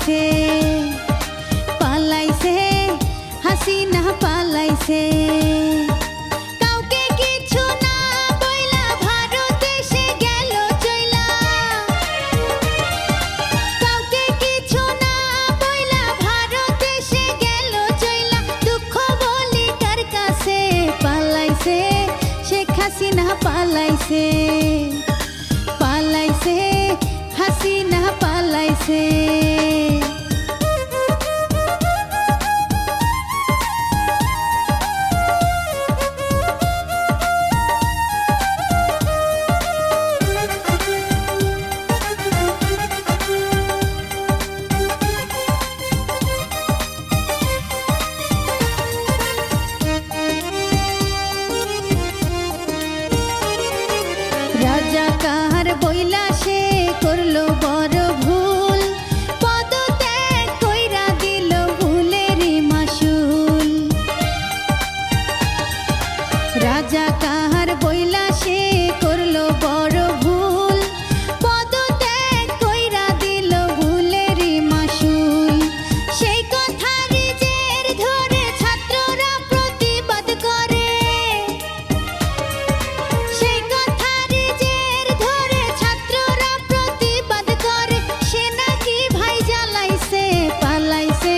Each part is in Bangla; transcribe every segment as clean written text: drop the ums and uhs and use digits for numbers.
পালাইছে পালাইছে হাসিনা পালাইছে কাউকে কিছু না বইলা ভারতে সে গেল চইলা কাউকে কিছু না বইলা ভারতে সে গেল চইলা দুঃখ বলি কার কাছে পালাইছে শেখ হাসিনা পালাইছে পালাইছে হাসিনা পালাইছে রাজা কাহার বইলা সে করলো বড় ভুল পদত্যাগ কইরা দিল ভুলেরই মাসুল রাজা কাহার বইলা সে করলো বড় ভুল পদত্যাগ কইরা দিল ভুলেরই মাসুল সেই কথারই জের ধরে ছাত্ররা প্রতিবাদ করে সেই কথারই জের ধরে ছাত্ররা প্রতিবাদ করে সে নাকি ভাই জ্বালাইছে পালাইছে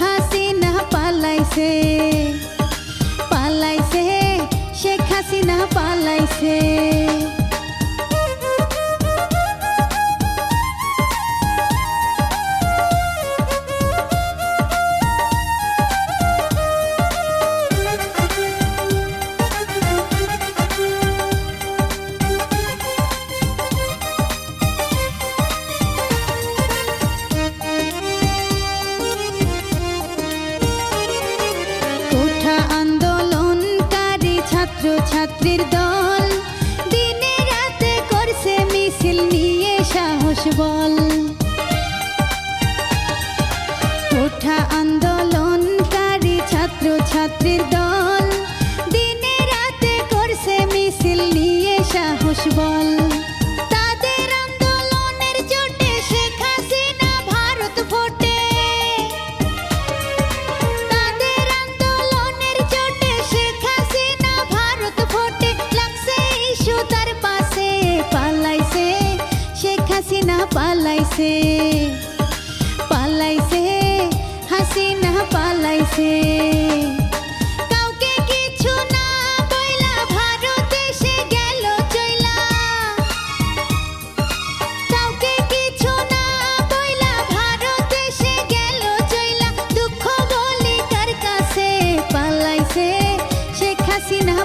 হাসিনা পালাইছে পালাইছে শেখ হাসিনা পালাইছে কোঠা আন্দোলনকারী ছাত্র ছাত্রীর দল দিনে রাতে করছে মিছিল নিয়ে সাহস বল কোঠা আন্দোলনকারী ছাত্র ছাত্রীর দল দিনে রাতে করছে মিছিল নিয়ে সাহস বল তাদের আন্দোলনের জোটে শেখ হাসিনা ভারত ফোটে তাদের আন্দোলনের জোটে শেখ হাসিনা ভারত ফোটে লাগছে ইস্যু তার পাশে পালাইছে শেখ হাসিনা পালাইছে পালাইছে হাসিনা পালাইছে কাউকে কিছু না বইলা ভারতে সে গেল চইলা কাউকে কিছু না বইলা ভারতে সে গেল চইলা দুঃখ বলি কার কাছে পালাইছে শেখ হাসিনা